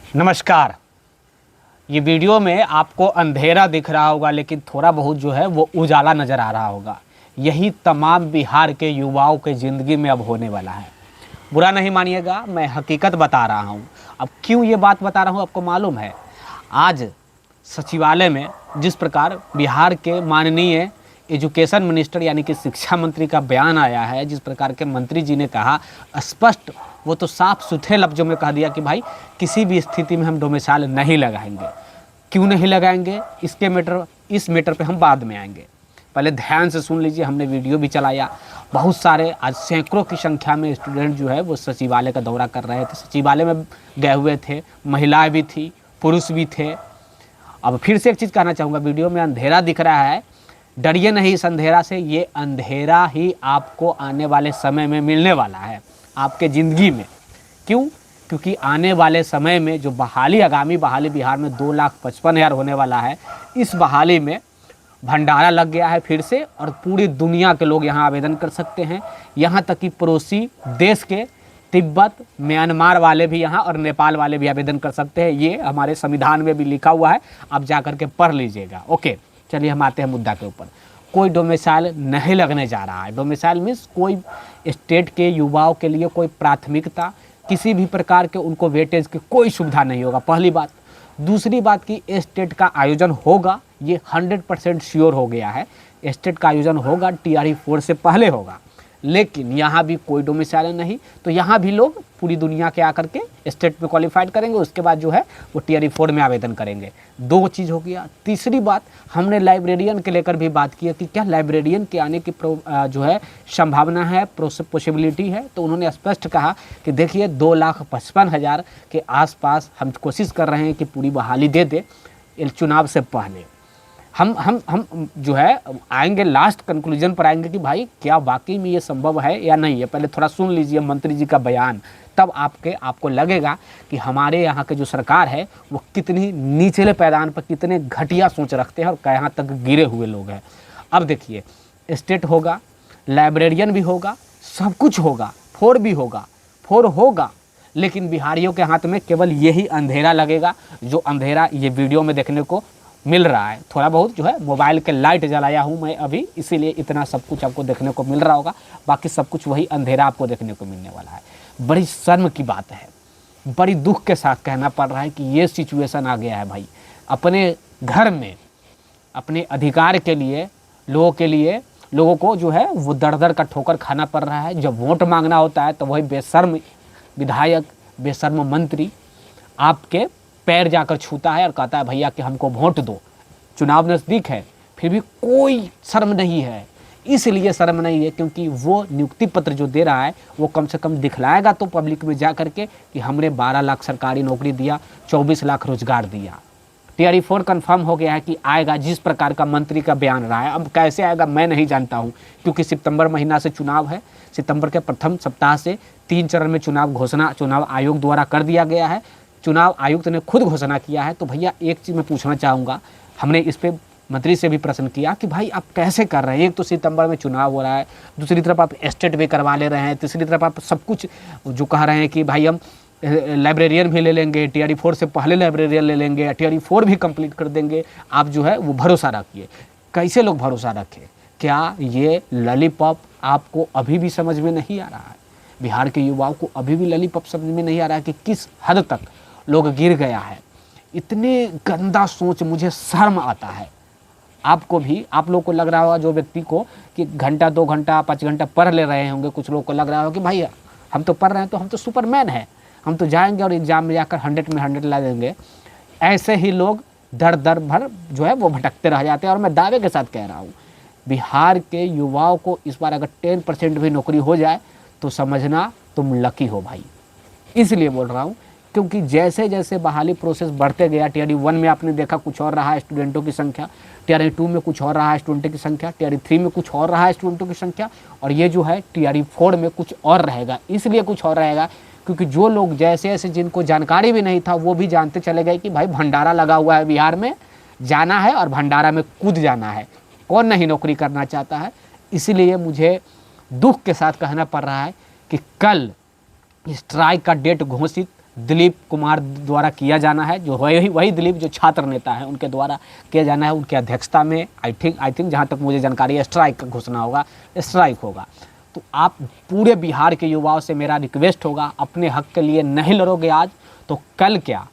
नमस्कार। ये वीडियो में आपको अंधेरा दिख रहा होगा, लेकिन थोड़ा बहुत जो है वो उजाला नज़र आ रहा होगा। यही तमाम बिहार के युवाओं के ज़िंदगी में अब होने वाला है। बुरा नहीं मानिएगा, मैं हकीकत बता रहा हूँ। अब क्यों ये बात बता रहा हूँ आपको मालूम है। आज सचिवालय में जिस प्रकार बिहार के माननीय एजुकेशन मिनिस्टर यानी कि शिक्षा मंत्री का बयान आया है, जिस प्रकार के मंत्री जी ने कहा स्पष्ट, वो तो साफ सुथरे लफ्ज़ों में कह दिया कि भाई किसी भी स्थिति में हम डोमिसाइल नहीं लगाएंगे। क्यों नहीं लगाएंगे, इस मैटर पे हम बाद में आएंगे। पहले ध्यान से सुन लीजिए, हमने वीडियो भी चलाया। बहुत सारे आज सैकड़ों की संख्या में स्टूडेंट जो है वो सचिवालय का दौरा कर रहे थे, सचिवालय में गए हुए थे, महिलाएं भी थी, पुरुष भी थे। अब फिर से एक चीज़ कहना चाहूँगा, वीडियो में अंधेरा दिख रहा है, डरिए नहीं इस अंधेरा से। ये अंधेरा ही आपको आने वाले समय में मिलने वाला है आपके ज़िंदगी में। क्यों? क्योंकि आने वाले समय में जो बहाली, आगामी बहाली बिहार में 2,55,000 होने वाला है, इस बहाली में भंडारा लग गया है फिर से, और पूरी दुनिया के लोग यहाँ आवेदन कर सकते हैं। यहाँ तक कि पड़ोसी देश के तिब्बत, म्यांमार वाले भी यहाँ और नेपाल वाले भी आवेदन कर सकते हैं। ये हमारे संविधान में भी लिखा हुआ है, आप जा कर के पढ़ लीजिएगा। ओके, चलिए हम आते हैं मुद्दा के ऊपर। कोई डोमिसाइल नहीं लगने जा रहा है। डोमिसाइल मीन्स कोई स्टेट के युवाओं के लिए कोई प्राथमिकता, किसी भी प्रकार के उनको वेटेज की कोई सुविधा नहीं होगा, पहली बात। दूसरी बात कि स्टेट का आयोजन होगा, ये 100% श्योर हो गया है। स्टेट का आयोजन होगा, TRE 4 से पहले होगा, लेकिन यहाँ भी कोई डोमिसाइल नहीं। तो यहाँ भी लोग पूरी दुनिया के आकर के स्टेट में क्वालिफाइड करेंगे, उसके बाद जो है वो TRE 4 में आवेदन करेंगे। दो चीज़ हो गया। तीसरी बात, हमने लाइब्रेरियन के लेकर भी बात की है कि क्या लाइब्रेरियन के आने की जो है संभावना है, पॉसिबिलिटी है। तो उन्होंने स्पष्ट कहा कि देखिए 2,55,000 के आसपास हम कोशिश कर रहे हैं कि पूरी बहाली दे दे चुनाव से पहले। हम जो है आएंगे, लास्ट कंक्लूजन पर आएंगे कि भाई क्या वाकई में ये संभव है या नहीं है। पहले थोड़ा सुन लीजिए मंत्री जी का बयान, तब आपको लगेगा कि हमारे यहाँ के जो सरकार है वो कितनी निचले पैदान पर, कितने घटिया सोच रखते हैं और कहाँ तक गिरे हुए लोग हैं। अब देखिए, स्टेट होगा, लाइब्रेरियन भी होगा, सब कुछ होगा, 4 भी होगा, 4 होगा, लेकिन बिहारियों के हाथ में केवल यही अंधेरा लगेगा, जो अंधेरा ये वीडियो में देखने को मिल रहा है। थोड़ा बहुत जो है मोबाइल के लाइट जलाया हूँ मैं अभी, इसीलिए इतना सब कुछ आपको देखने को मिल रहा होगा, बाकी सब कुछ वही अंधेरा आपको देखने को मिलने वाला है। बड़ी शर्म की बात है, बड़ी दुख के साथ कहना पड़ रहा है कि ये सिचुएशन आ गया है भाई। अपने घर में अपने अधिकार के लिए लोगों को जो है वो दर दर का ठोकर खाना पड़ रहा है। जब वोट मांगना होता है तो वही बेशर्म विधायक, बेशर्म मंत्री आपके पैर जाकर छूता है और कहता है भैया कि हमको वोट दो। चुनाव नज़दीक है, फिर भी कोई शर्म नहीं है। इसलिए शर्म नहीं है क्योंकि वो नियुक्ति पत्र जो दे रहा है वो कम से कम दिखलाएगा तो पब्लिक में जा करके कि हमने 12 लाख सरकारी नौकरी दिया, 24 लाख रोजगार दिया। TRE 4 कन्फर्म हो गया है कि आएगा, जिस प्रकार का मंत्री का बयान रहा है। अब कैसे आएगा मैं नहीं जानता हूँ, क्योंकि सितंबर महीना से चुनाव है। सितंबर के प्रथम सप्ताह से 3 चरण में चुनाव आयोग द्वारा कर दिया गया है। चुनाव आयुक्त ने खुद घोषणा किया है। तो भैया एक चीज़ मैं पूछना चाहूँगा, हमने इस पे मंत्री से भी प्रश्न किया कि भाई आप कैसे कर रहे हैं। एक तो सितंबर में चुनाव हो रहा है, दूसरी तरफ आप स्टेट भी करवा ले रहे हैं, तीसरी तरफ आप सब कुछ जो कह रहे हैं कि भाई हम लाइब्रेरियन भी ले लेंगे, TRE 4 से पहले लाइब्रेरियन ले लेंगे, TRE 4 भी कंप्लीट कर देंगे। आप जो है वो भरोसा रखिए। कैसे लोग भरोसा रखें? क्या ये लॉलीपॉप आपको अभी भी समझ में नहीं आ रहा है? बिहार के युवाओं को अभी भी लॉलीपॉप समझ में नहीं आ रहा है कि किस हद तक लोग गिर गया है। इतने गंदा सोच, मुझे शर्म आता है। आपको भी, आप लोग को लग रहा होगा, जो व्यक्ति को कि घंटा 2 घंटा 5 घंटा पढ़ ले रहे होंगे, कुछ लोग को लग रहा होगा कि भाई हम तो पढ़ रहे हैं तो हम तो सुपरमैन हैं, हम तो जाएंगे और एग्जाम में जाकर 100 में 100 ला देंगे। ऐसे ही लोग दर भर जो है वो भटकते रह जाते हैं। और मैं दावे के साथ कह रहा हूँ, बिहार के युवाओं को इस बार अगर 10% भी नौकरी हो जाए तो समझना तुम लकी हो भाई। इसलिए बोल रहा हूँ क्योंकि जैसे जैसे बहाली प्रोसेस बढ़ते गया, TRE 1 में आपने देखा कुछ और रहा है स्टूडेंटों की संख्या, TRE 2 में कुछ और रहा है स्टूडेंटों की संख्या, TRE 3 में कुछ और रहा है स्टूडेंटों की संख्या, और ये जो है TRE 4 में कुछ और रहेगा। इसलिए कुछ और रहेगा क्योंकि जो लोग जैसे जैसे जिनको जानकारी भी नहीं था वो भी जानते चले गए कि भाई भंडारा लगा हुआ है बिहार में, जाना है और भंडारा में कूद जाना है। कौन नहीं नौकरी करना चाहता है? इसीलिए मुझे दुख के साथ कहना पड़ रहा है कि कल स्ट्राइक का डेट घोषित दिलीप कुमार द्वारा किया जाना है, जो वही दिलीप जो छात्र नेता है उनके द्वारा किया जाना है, उनकी अध्यक्षता में। आई थिंक जहाँ तक मुझे जानकारी है स्ट्राइक का घोषणा होगा, स्ट्राइक होगा। तो आप पूरे बिहार के युवाओं से मेरा रिक्वेस्ट होगा, अपने हक के लिए नहीं लड़ोगे आज तो कल क्या,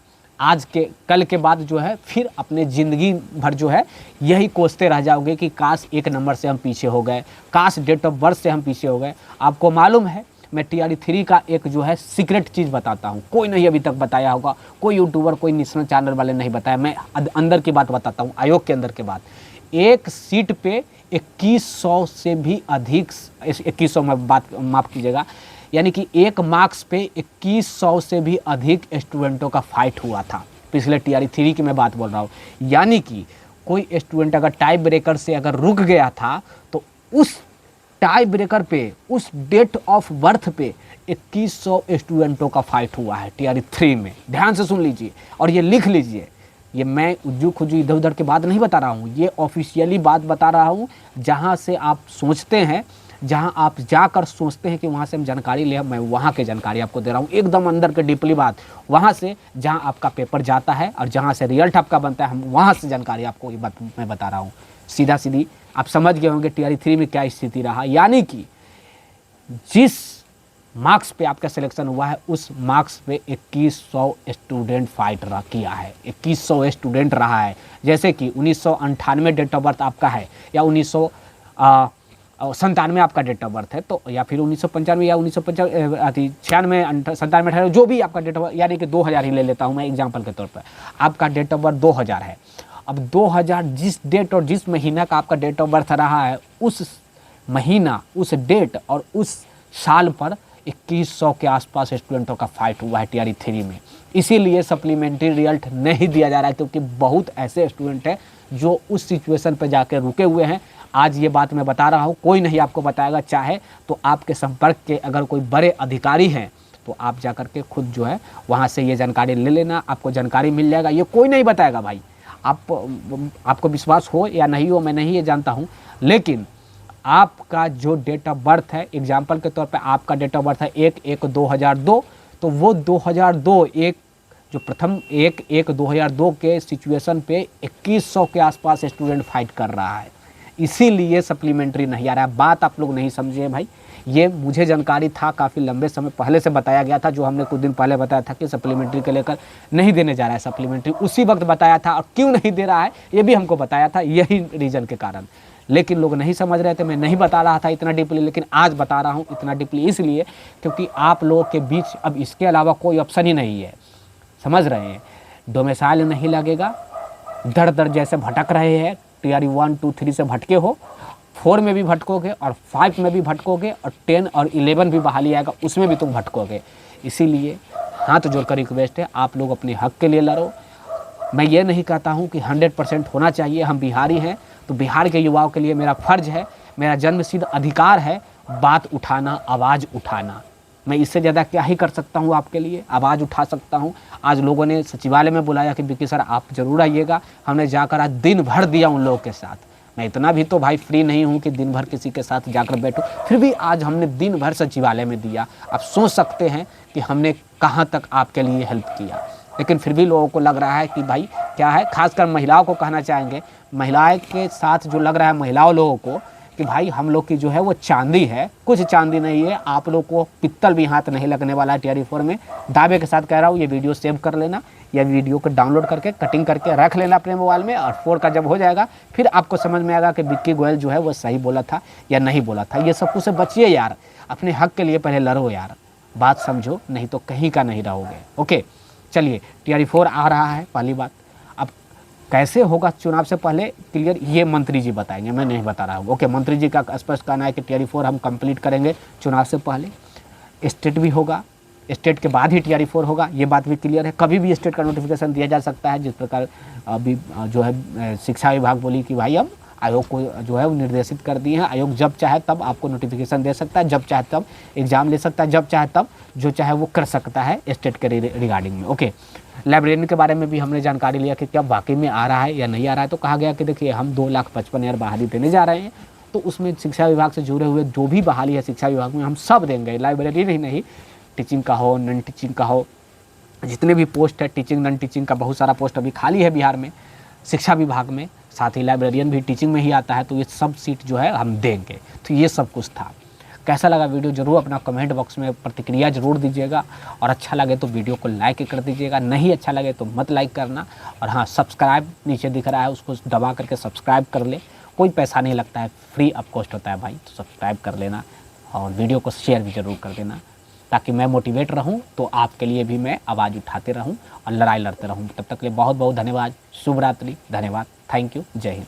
कल के बाद जो है फिर अपने ज़िंदगी भर जो है यही कोसते रह जाओगे कि काश एक नंबर से हम पीछे हो गए, काश डेट ऑफ बर्थ से हम पीछे हो गए। आपको मालूम है मैं TRE3 का एक जो है सीक्रेट चीज़ बताता हूँ, कोई नहीं अभी तक बताया होगा, कोई यूट्यूबर कोई नेशनल चैनल वाले नहीं बताया। मैं अंदर की बात बताता हूँ, आयोग के अंदर की बात। एक सीट पे 2100 से भी अधिक, 2100 में बात माफ़ कीजिएगा, यानी कि एक मार्क्स पे 2100 से भी अधिक स्टूडेंटों का फाइट हुआ था पिछले TRE3 की मैं बात बोल रहा हूँ। यानी कि कोई स्टूडेंट अगर टाई ब्रेकर से अगर रुक गया था तो उस टाई ब्रेकर पे, उस डेट ऑफ बर्थ पे 2100 स्टूडेंटों का फाइट हुआ है TRE3 में। ध्यान से सुन लीजिए और ये लिख लीजिए, ये मैं उज्जू खुजू इधर उधर की बात नहीं बता रहा हूँ, ये ऑफिशियली बात बता रहा हूँ। जहाँ से आप सोचते हैं, जहाँ आप जाकर सोचते हैं कि वहाँ से हम जानकारी ले, मैं वहाँ की जानकारी आपको दे रहा हूँ, एकदम अंदर के डीपली बात। वहाँ से जहाँ आपका पेपर जाता है और जहाँ से रिजल्ट आपका बनता है, हम वहाँ से जानकारी आपको ये बात मैं बता रहा हूँ। सीधा सीधी आप समझ गए होंगे TRE3 में क्या स्थिति रहा। यानी कि जिस मार्क्स पे आपका सिलेक्शन हुआ है उस मार्क्स पे 2100 स्टूडेंट फाइट किया है, 2100 स्टूडेंट रहा है। जैसे कि 1998 डेट ऑफ बर्थ आपका है या 1997 आपका डेट ऑफ बर्थ है, तो या फिर 1995 या 1995 96 97 98 जो भी आपका डेट ऑफ बर्थ, यानी कि 2000 ही ले लेता हूँ मैं एग्जाम्पल के तौर पर, आपका डेट ऑफ बर्थ 2000 है। अब 2000 जिस डेट और जिस महीना का आपका डेट ऑफ बर्थ रहा है, उस महीना, उस डेट और उस साल पर 2100 के आसपास स्टूडेंटों का फाइट हुआ है TRE3 में। इसीलिए सप्लीमेंट्री रिजल्ट नहीं दिया जा रहा है, क्योंकि बहुत ऐसे स्टूडेंट हैं जो उस सिचुएशन पर जाकर रुके हुए हैं। आज ये बात मैं बता रहा हूँ, कोई नहीं आपको बताएगा। चाहे तो आपके संपर्क के अगर कोई बड़े अधिकारी हैं तो आप जाकर के खुद जो है वहाँ से ये जानकारी ले लेना, आपको जानकारी मिल जाएगा। ये कोई नहीं बताएगा भाई, आपको विश्वास हो या नहीं हो मैं नहीं ये जानता हूँ, लेकिन आपका जो डेट ऑफ बर्थ है, एग्जाम्पल के तौर पे आपका डेट ऑफ बर्थ है 1/1/2002, तो वो 2002 जो प्रथम 1/1/2002 के सिचुएशन पे 2100 के आसपास स्टूडेंट फाइट कर रहा है। इसीलिए सप्लीमेंट्री नहीं आ रहा है। बात आप लोग नहीं समझे भाई, ये मुझे जानकारी था, काफ़ी लंबे समय पहले से बताया गया था, जो हमने कुछ दिन पहले बताया था कि सप्लीमेंट्री के लेकर नहीं देने जा रहा है सप्लीमेंट्री, उसी वक्त बताया था। और क्यों नहीं दे रहा है ये भी हमको बताया था, यही रीज़न के कारण, लेकिन लोग नहीं समझ रहे थे। मैं नहीं बता रहा था इतना डीपली, लेकिन आज बता रहा हूँ इतना डीपली इसलिए क्योंकि आप लोगों के बीच अब इसके अलावा कोई ऑप्शन ही नहीं है। समझ रहे हैं, डोमिसाइल नहीं लगेगा, दर दर जैसे भटक रहे हैं, TRE 1 2 3 से भटके हो, 4 में भी भटकोगे और 5 में भी भटकोगे और 10 और 11 भी बहाली आएगा उसमें भी तुम भटकोगे। इसीलिए हाथ जोड़कर रिक्वेस्ट है, आप लोग अपने हक के लिए लड़ो। मैं ये नहीं कहता हूँ कि 100% होना चाहिए, हम बिहारी हैं तो बिहार के युवाओं के लिए मेरा फ़र्ज़ है, मेरा जन्मसिद्ध अधिकार है बात उठाना, आवाज़ उठाना। मैं इससे ज़्यादा क्या ही कर सकता हूँ आपके लिए, आवाज़ उठा सकता हूँ। आज लोगों ने सचिवालय में बुलाया कि विक्की सर आप ज़रूर आइएगा, हमने जाकर आज दिन भर दिया उन लोगों के साथ। मैं इतना भी तो भाई फ्री नहीं हूँ कि दिन भर किसी के साथ जाकर बैठूँ, फिर भी आज हमने दिन भर सचिवालय में दिया। आप सोच सकते हैं कि हमने कहाँ तक आपके लिए हेल्प किया, लेकिन फिर भी लोगों को लग रहा है कि भाई क्या है, खासकर महिलाओं को कहना चाहेंगे, महिलाएं के साथ जो लग रहा है महिलाओं लोगों को कि भाई हम लोग की जो है वो चांदी है, कुछ चांदी नहीं है। आप लोग को पित्तल भी हाथ नहीं लगने वाला है TRE 4 में, दावे के साथ कह रहा हूँ। ये वीडियो सेव कर लेना या वीडियो को डाउनलोड करके कटिंग करके रख लेना अपने मोबाइल में, और 4 का जब हो जाएगा फिर आपको समझ में आएगा कि विक्की गोयल जो है वो सही बोला था या नहीं बोला था। ये सब कुछ से बचिए यार, अपने हक के लिए पहले लड़ो यार, बात समझो, नहीं तो कहीं का नहीं रहोगे। ओके चलिए, TRE 4 आ रहा है। पहली बात, अब कैसे होगा चुनाव से पहले क्लियर, ये मंत्री जी बताएंगे, मैं नहीं बता रहा हूँ। ओके, मंत्री जी का स्पष्ट कहना है कि TRE 4 हम कंप्लीट करेंगे चुनाव से पहले। स्टेट भी होगा, स्टेट के बाद ही TRE 4 होगा, ये बात भी क्लियर है। कभी भी स्टेट का नोटिफिकेशन दिया जा सकता है, जिस प्रकार अभी जो है शिक्षा विभाग बोली कि भाई अब आयोग को जो है वो निर्देशित कर दिए हैं, आयोग जब चाहे तब आपको नोटिफिकेशन दे सकता है, जब चाहे तब एग्ज़ाम ले सकता है, जब चाहे तब जो चाहे वो कर सकता है स्टेट के रिगार्डिंग में। ओके, लाइब्रेरियन के बारे में भी हमने जानकारी लिया कि क्या वाकई में आ रहा है या नहीं आ रहा है। तो कहा गया कि देखिए हम 2,55,000 बहाली देने जा रहे हैं, तो उसमें शिक्षा विभाग से जुड़े हुए जो भी बहाली है शिक्षा विभाग में हम सब देंगे, लाइब्रेरी ही नहीं, टीचिंग का हो, नॉन टीचिंग का हो, जितने भी पोस्ट है टीचिंग नॉन टीचिंग का बहुत सारा पोस्ट अभी खाली है बिहार में, शिक्षा विभाग में, साथ ही लाइब्रेरियन भी टीचिंग में ही आता है, तो ये सब सीट जो है हम देंगे। तो ये सब कुछ था। कैसा लगा वीडियो ज़रूर अपना कमेंट बॉक्स में प्रतिक्रिया ज़रूर दीजिएगा, और अच्छा लगे तो वीडियो को लाइक कर दीजिएगा, नहीं अच्छा लगे तो मत लाइक करना। और हाँ, सब्सक्राइब नीचे दिख रहा है, उसको दबा करके सब्सक्राइब कर ले, कोई पैसा नहीं लगता है, फ्री ऑफ कॉस्ट होता है भाई। तो सब्सक्राइब कर लेना और वीडियो को शेयर भी ज़रूर कर देना, ताकि मैं मोटिवेट रहूं, तो आपके लिए भी मैं आवाज़ उठाते रहूं और लड़ाई लड़ते रहूं। तब तक के लिए बहुत बहुत धन्यवाद। शुभ रात्रि, धन्यवाद, थैंक यू, जय हिंद।